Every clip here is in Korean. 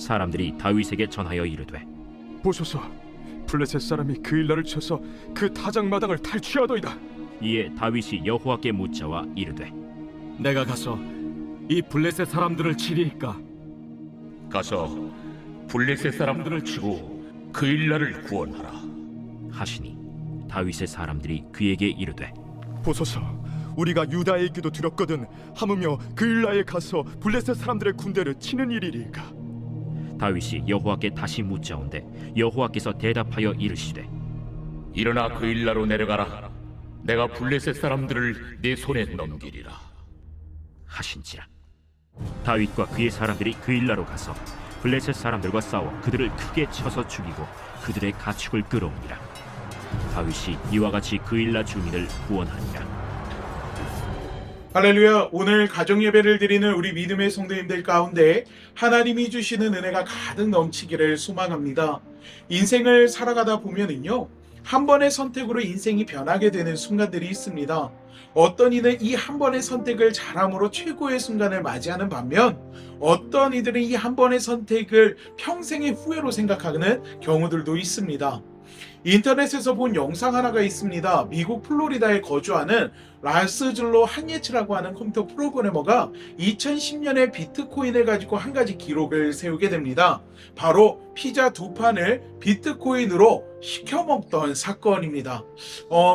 사람들이 다윗에게 전하여 이르되 보소서, 블레셋 사람이 그일라를 쳐서 그 타작마당을 탈취하더이다. 이에 다윗이 여호와께 묻자와 이르되 내가 가서 이 블레셋 사람들을 치리이까? 가서 블레셋 사람들을 치고 그일라를 구원하라. 하시니 다윗의 사람들이 그에게 이르되 보소서, 우리가 유다에 있기도 두렵거든 하무며 그일라에 가서 블레셋 사람들의 군대를 치는 일이리까? 다윗이 여호와께 다시 묻자온데 여호와께서 대답하여 이르시되 일어나 그일라로 내려가라. 내가 블레셋 사람들을 네 손에 넘기리라. 하신지라. 다윗과 그의 사람들이 그일라로 가서 블레셋 사람들과 싸워 그들을 크게 쳐서 죽이고 그들의 가축을 끌어오니라. 다윗이 이와 같이 그일라 주민을 구원하니라. 할렐루야. 오늘 가정 예배를 드리는 우리 믿음의 성도님들 가운데 하나님이 주시는 은혜가 가득 넘치기를 소망합니다. 인생을 살아가다 보면은요, 한 번의 선택으로 인생이 변하게 되는 순간들이 있습니다. 어떤 이는 이 한 번의 선택을 잘함으로 최고의 순간을 맞이하는 반면 어떤 이들은 이 한 번의 선택을 평생의 후회로 생각하는 경우들도 있습니다. 인터넷에서 본 영상 하나가 있습니다. 미국 플로리다에 거주하는 라스즐로 한예츠라고 하는 컴퓨터 프로그래머가 2010년에 비트코인을 가지고 한 가지 기록을 세우게 됩니다. 바로 피자 2판을 비트코인으로 시켜 먹던 사건입니다.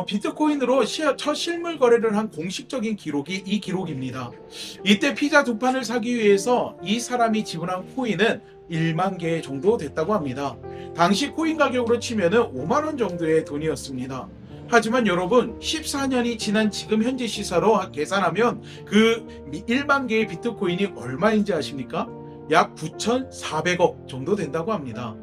비트코인으로 첫 실물 거래를 한 공식적인 기록이 이 기록입니다. 이때 피자 2판을 사기 위해서 이 사람이 지불한 코인은 1만 개 정도 됐다고 합니다. 당시 코인 가격으로 치면은 5만 원 정도의 돈이었습니다. 하지만 여러분, 14년이 지난 지금 현재 시사로 계산하면 그 1만 개의 비트코인이 얼마인지 아십니까? 약 9,400억 정도 된다고 합니다.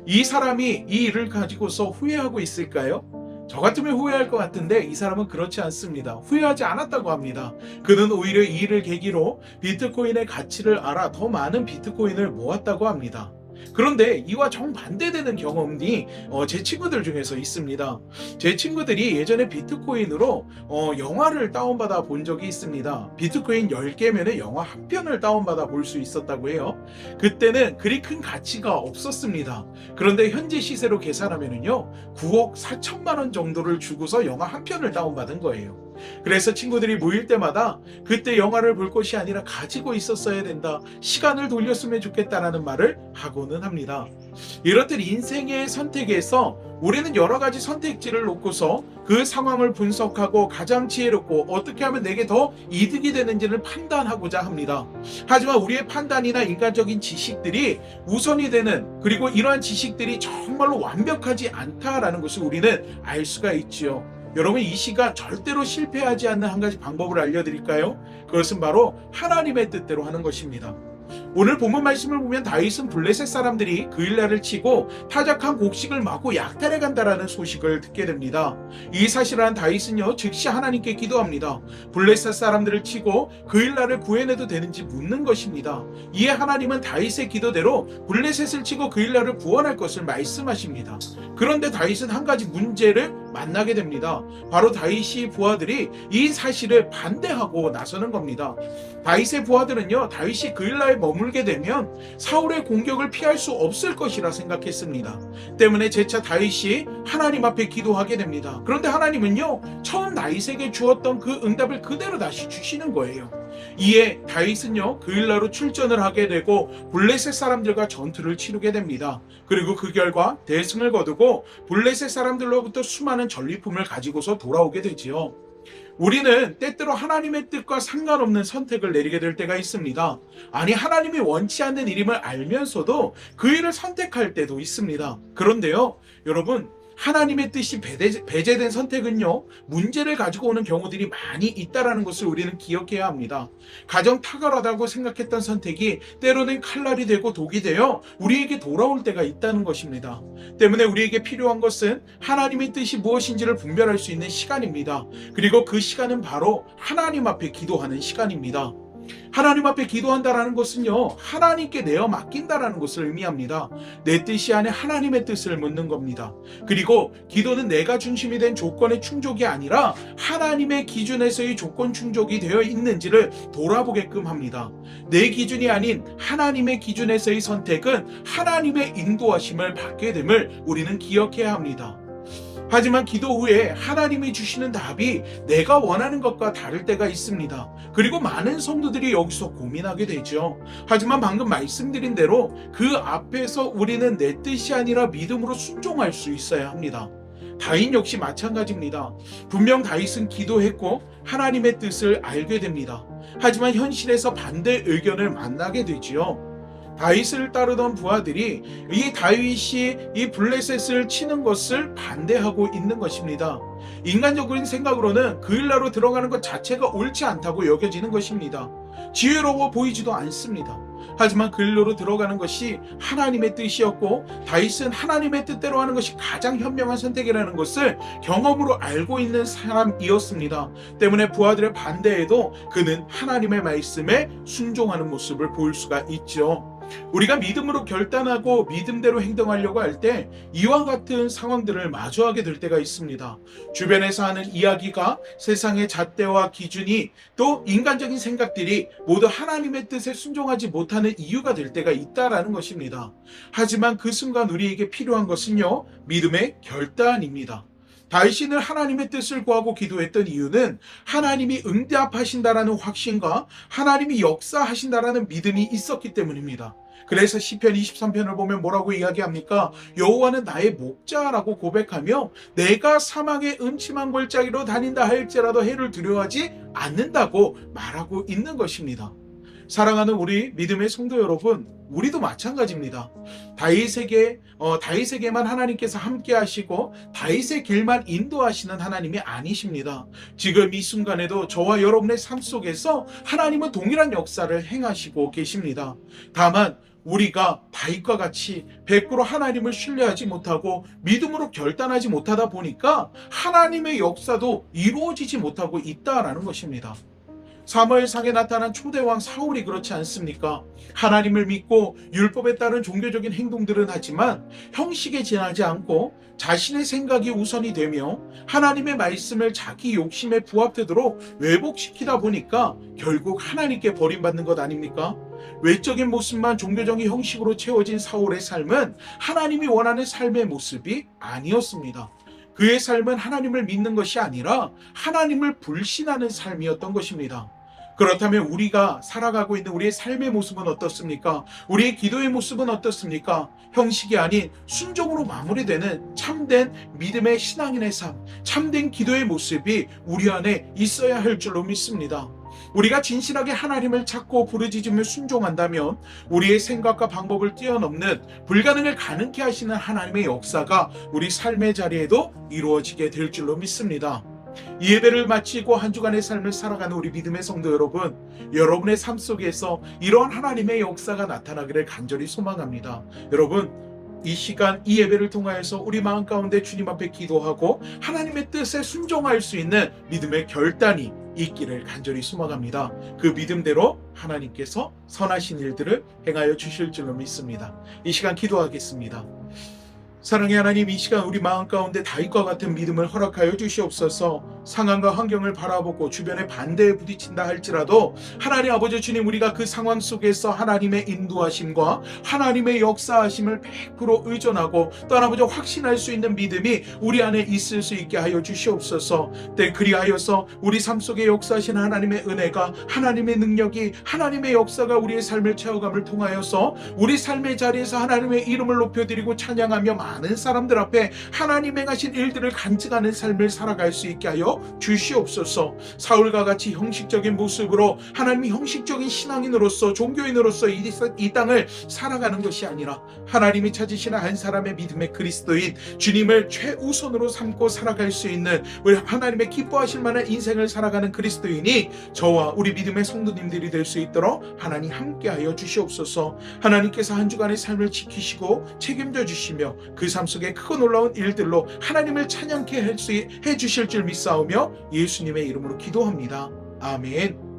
이 사람이 이 일을 가지고서 후회하고 있을까요? 저 같으면 후회할 것 같은데 이 사람은 그렇지 않습니다. 후회하지 않았다고 합니다. 그는 오히려 이 일을 계기로 비트코인의 가치를 알아 더 많은 비트코인을 모았다고 합니다. 그런데 이와 정반대되는 경험이 제 친구들 중에서 있습니다. 제 친구들이 예전에 비트코인으로 영화를 다운받아 본 적이 있습니다. 비트코인 10개면 영화 한 편을 다운받아 볼 수 있었다고 해요. 그때는 그리 큰 가치가 없었습니다. 그런데 현재 시세로 계산하면요, 9억 4천만 원 정도를 주고서 영화 한 편을 다운받은 거예요. 그래서 친구들이 모일 때마다 그때 영화를 볼 것이 아니라 가지고 있었어야 된다, 시간을 돌렸으면 좋겠다라는 말을 하고는 합니다. 이렇듯 인생의 선택에서 우리는 여러 가지 선택지를 놓고서 그 상황을 분석하고 가장 지혜롭고 어떻게 하면 내게 더 이득이 되는지를 판단하고자 합니다. 하지만 우리의 판단이나 인간적인 지식들이 우선이 되는, 그리고 이러한 지식들이 정말로 완벽하지 않다라는 것을 우리는 알 수가 있지요. 여러분, 이 시간 절대로 실패하지 않는 한 가지 방법을 알려드릴까요? 그것은 바로 하나님의 뜻대로 하는 것입니다. 오늘 본문 말씀을 보면 다윗은 블레셋 사람들이 그일라를 치고 타작한 곡식을 마구 약탈해 간다라는 소식을 듣게 됩니다. 이 사실을 한 다윗은요, 즉시 하나님께 기도합니다. 블레셋 사람들을 치고 그일라를 구해내도 되는지 묻는 것입니다. 이에 하나님은 다윗의 기도대로 블레셋을 치고 그일라를 구원할 것을 말씀하십니다. 그런데 다윗은 한 가지 문제를 만나게 됩니다. 바로 다윗의 부하들이 이 사실을 반대하고 나서는 겁니다. 다윗의 부하들은요, 다윗이 그일라에 머물게 되면 사울의 공격을 피할 수 없을 것이라 생각했습니다. 때문에 재차 다윗이 하나님 앞에 기도하게 됩니다. 그런데 하나님은요, 처음 다윗에게 주었던 그 응답을 그대로 다시 주시는 거예요. 이에 다윗은요, 그일라로 출전을 하게 되고 블레셋 사람들과 전투를 치르게 됩니다. 그리고 그 결과 대승을 거두고 블레셋 사람들로부터 수많은 전리품을 가지고서 돌아오게 되지요. 우리는 때때로 하나님의 뜻과 상관없는 선택을 내리게 될 때가 있습니다. 아니, 하나님이 원치 않는 일임을 알면서도 그 일을 선택할 때도 있습니다. 그런데요, 여러분, 하나님의 뜻이 배제된 선택은요, 문제를 가지고 오는 경우들이 많이 있다는 것을 우리는 기억해야 합니다. 가장 탁월하다고 생각했던 선택이 때로는 칼날이 되고 독이 되어 우리에게 돌아올 때가 있다는 것입니다. 때문에 우리에게 필요한 것은 하나님의 뜻이 무엇인지를 분별할 수 있는 시간입니다. 그리고 그 시간은 바로 하나님 앞에 기도하는 시간입니다. 하나님 앞에 기도한다라는 것은요, 하나님께 내어 맡긴다라는 것을 의미합니다. 내 뜻이 아닌 하나님의 뜻을 묻는 겁니다. 그리고 기도는 내가 중심이 된 조건의 충족이 아니라 하나님의 기준에서의 조건 충족이 되어 있는지를 돌아보게끔 합니다. 내 기준이 아닌 하나님의 기준에서의 선택은 하나님의 인도하심을 받게 됨을 우리는 기억해야 합니다. 하지만 기도 후에 하나님이 주시는 답이 내가 원하는 것과 다를 때가 있습니다. 그리고 많은 성도들이 여기서 고민하게 되죠. 하지만 방금 말씀드린 대로 그 앞에서 우리는 내 뜻이 아니라 믿음으로 순종할 수 있어야 합니다. 다윗 역시 마찬가지입니다. 분명 다윗은 기도했고 하나님의 뜻을 알게 됩니다. 하지만 현실에서 반대 의견을 만나게 되지요. 다윗을 따르던 부하들이 이 다윗이 이 블레셋을 치는 것을 반대하고 있는 것입니다. 인간적인 생각으로는 그 일나로 들어가는 것 자체가 옳지 않다고 여겨지는 것입니다. 지혜로워 보이지도 않습니다. 하지만 그 일로 들어가는 것이 하나님의 뜻이었고 다윗은 하나님의 뜻대로 하는 것이 가장 현명한 선택이라는 것을 경험으로 알고 있는 사람이었습니다. 때문에 부하들의 반대에도 그는 하나님의 말씀에 순종하는 모습을 볼 수가 있죠. 우리가 믿음으로 결단하고 믿음대로 행동하려고 할 때 이와 같은 상황들을 마주하게 될 때가 있습니다. 주변에서 하는 이야기가 세상의 잣대와 기준이 또 인간적인 생각들이 모두 하나님의 뜻에 순종하지 못하는 이유가 될 때가 있다라는 것입니다. 하지만 그 순간 우리에게 필요한 것은요, 믿음의 결단입니다. 다윗은 하나님의 뜻을 구하고 기도했던 이유는 하나님이 응답하신다라는 확신과 하나님이 역사하신다라는 믿음이 있었기 때문입니다. 그래서 시편 23편을 보면 뭐라고 이야기합니까? 여호와는 나의 목자라고 고백하며 내가 사망의 음침한 골짜기로 다닌다 할지라도 해를 두려워하지 않는다고 말하고 있는 것입니다. 사랑하는 우리 믿음의 성도 여러분, 우리도 마찬가지입니다. 다윗에게만 하나님께서 함께 하시고 다윗의 길만 인도하시는 하나님이 아니십니다. 지금 이 순간에도 저와 여러분의 삶 속에서 하나님은 동일한 역사를 행하시고 계십니다. 다만 우리가 다윗과 같이 100% 하나님을 신뢰하지 못하고 믿음으로 결단하지 못하다 보니까 하나님의 역사도 이루어지지 못하고 있다라는 것입니다. 사무엘상에 나타난 초대왕 사울이 그렇지 않습니까? 하나님을 믿고 율법에 따른 종교적인 행동들은 하지만 형식에 지나지 않고 자신의 생각이 우선이 되며 하나님의 말씀을 자기 욕심에 부합되도록 왜곡시키다 보니까 결국 하나님께 버림받는 것 아닙니까? 외적인 모습만 종교적인 형식으로 채워진 사울의 삶은 하나님이 원하는 삶의 모습이 아니었습니다. 그의 삶은 하나님을 믿는 것이 아니라 하나님을 불신하는 삶이었던 것입니다. 그렇다면 우리가 살아가고 있는 우리의 삶의 모습은 어떻습니까? 우리의 기도의 모습은 어떻습니까? 형식이 아닌 순종으로 마무리되는 참된 믿음의 신앙인의 삶, 참된 기도의 모습이 우리 안에 있어야 할 줄로 믿습니다. 우리가 진실하게 하나님을 찾고 부르짖으며 순종한다면 우리의 생각과 방법을 뛰어넘는 불가능을 가능케 하시는 하나님의 역사가 우리 삶의 자리에도 이루어지게 될 줄로 믿습니다. 이 예배를 마치고 한 주간의 삶을 살아가는 우리 믿음의 성도 여러분, 여러분의 삶 속에서 이러한 하나님의 역사가 나타나기를 간절히 소망합니다. 여러분, 이 시간 이 예배를 통하여서 우리 마음 가운데 주님 앞에 기도하고 하나님의 뜻에 순종할 수 있는 믿음의 결단이 있기를 간절히 소망합니다. 그 믿음대로 하나님께서 선하신 일들을 행하여 주실 줄로 믿습니다. 이 시간 기도하겠습니다. 사랑의 하나님, 이 시간 우리 마음 가운데 다윗과 같은 믿음을 허락하여 주시옵소서. 상황과 환경을 바라보고 주변의 반대에 부딪힌다 할지라도 하나님 아버지 주님, 우리가 그 상황 속에서 하나님의 인도하심과 하나님의 역사하심을 100% 의존하고 또 아버지 확신할 수 있는 믿음이 우리 안에 있을 수 있게 하여 주시옵소서. 그리하여서 우리 삶 속에 역사하신 하나님의 은혜가, 하나님의 능력이, 하나님의 역사가 우리의 삶을 채워감을 통하여서 우리 삶의 자리에서 하나님의 이름을 높여드리고 찬양하며 많은 사람들 앞에 하나님 행하신 일들을 간증하는 삶을 살아갈 수 있게 하여 주시옵소서. 사울과 같이 형식적인 모습으로 하나님이 형식적인 신앙인으로서 종교인으로서 이 땅을 살아가는 것이 아니라 하나님이 찾으시는 한 사람의 믿음의 그리스도인 주님을 최우선으로 삼고 살아갈 수 있는 우리 하나님의 기뻐하실 만한 인생을 살아가는 그리스도인이 저와 우리 믿음의 성도님들이 될 수 있도록 하나님 함께하여 주시옵소서. 하나님께서 한 주간의 삶을 지키시고 책임져 주시며 그 삶 속에 크고 놀라운 일들로 하나님을 찬양케 해 주실 줄 믿사오며 예수님의 이름으로 기도합니다. 아멘.